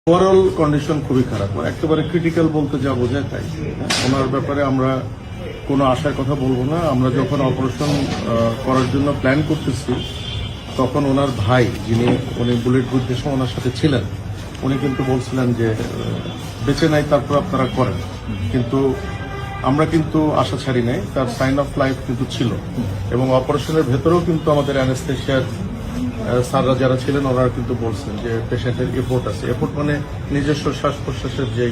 Overall condition খুবই খারাপ, একেবারে ক্রিটিক্যাল বলতে যা বোঝায় তাই। ওনার ব্যাপারে আমরা কোনো আশার কথা বলবো না। আমরা যখন অপারেশন করার জন্য প্ল্যান করতেছি তখন ওনার ভাই, উনি বুলেট বুদ্ধের সময় ওনার সাথে ছিলেন, উনি কিন্তু বলছিলেন যে বেঁচে নাই, তারপর আপনারা করেন। কিন্তু আমরা কিন্তু আশা ছাড়ি নাই, তার সাইন অফ লাইফ কিন্তু ছিল। এবং অপারেশনের ভেতরেও কিন্তু আমাদের অ্যানেস্থেশিয়ার স্যাররা যারা ছিলেন ওনারা কিন্তু বলছেন যে পেশেন্টের এফোর্ট আছে। এফোর্ট মানে নিজস্ব শ্বাস প্রশ্বাসের যে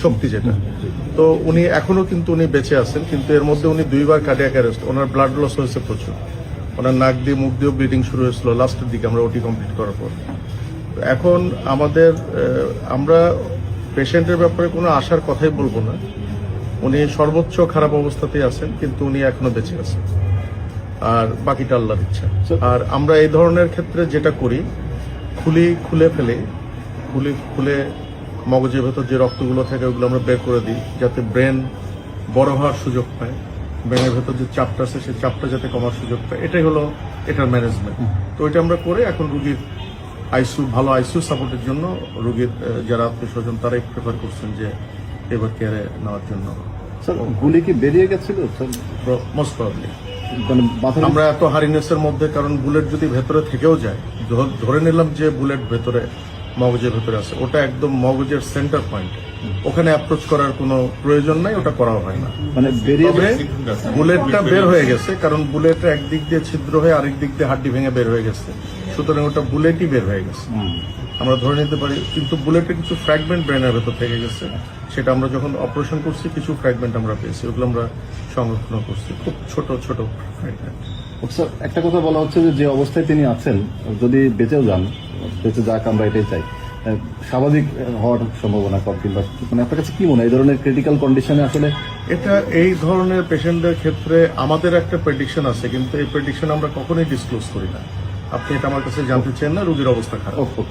শক্তি যেটা। তো উনি এখনো কিন্তু উনি বেঁচে আছেন, কিন্তু এর মধ্যে উনি 2 বার কার্ডিয়াক অ্যারেস্ট, ওনার ব্লাড লস হয়েছে প্রচুর। ওনার নাক দিয়ে মুখ দিয়েও ব্লিডিং শুরু হয়েছিল লাস্টের দিকে আমরা ওটি কমপ্লিট করার পর। এখন আমরা পেশেন্টের ব্যাপারে কোনো আশার কথাই বলবো না। উনি সর্বোচ্চ খারাপ অবস্থাতেই আছেন, কিন্তু উনি এখনো বেঁচে আছেন, আর বাকিটা আল্লাহর ইচ্ছা। আর আমরা এই ধরনের ক্ষেত্রে যেটা করি, খুলে মগজের ভেতর যে রক্তগুলো থাকে ওগুলো আমরা বের করে দিই, যাতে ব্রেন বড় হওয়ার সুযোগ পায়, ব্রেনের ভেতর যে চাপটা আছে সেই চাপটা যাতে কমার সুযোগ পায়। এটাই হলো এটার ম্যানেজমেন্ট। তো এটা আমরা করে এখন রুগীর ভালো আইসিইউ সাপোর্টের জন্য রুগীর যারা আত্মীয় স্বজন তারাই প্রেফার করছেন যে এবার কেয়ারে নেওয়ার জন্য। গুলি কি বেরিয়ে গেছিল? মোস্ট প্রবাবলি আমরা এত হারিনেসের মধ্যে, কারণ বুলেট যদি ভেতরে থেকেও যায়, ধরে নিলাম যে বুলেট ভেতরে মগজের ভেতরে আছে, ওটা একদম মগজের সেন্টার পয়েন্ট, ওখানে অ্যাপ্রোচ করার কোনো প্রয়োজন নাই, ওটা করাও হয় না। মানে বুলেটটা বের হয়ে গেছে, কারণ বুলেটটা একদিক দিয়ে ছিদ্র হয়ে আরেক দিক দিয়ে হাড্ডি ভেঙে বের হয়ে গেছে, সুতরাং ওটা বুলেটই বের হয়ে গেছে আমরা ধরে নিতে পারি। কিন্তু বুলেটের কিছু ফ্র্যাগমেন্ট ব্রেনের ভেতর থেকে গেছে, সেটা আমরা যখন অপারেশন করছি কিছু ফ্র্যাগমেন্ট আমরা পেয়েছি, ওগুলো আমরা সংরক্ষণ করছি, খুব ছোট ছোট ফ্র্যাগমেন্ট। স্যার, একটা কথা বলা হচ্ছে যে অবস্থায় তিনি আছেন, যদি বেঁচে যাক আমরা এটাই চাই, স্বাভাবিক হওয়ার সম্ভাবনা কম, কিংবা মানে আপনার কাছে কি মনে হয় এই ধরনের ক্রিটিক্যাল কন্ডিশনে আসলে? এই ধরনের পেশেন্টদের ক্ষেত্রে আমাদের একটা প্রেডিকশন আছে, কিন্তু এই প্রেডিকশন আমরা কখনোই ডিসক্লোজ করি না। আপনি এটা আমার কাছে জানতে চান না, রোগীর অবস্থা খারাপ।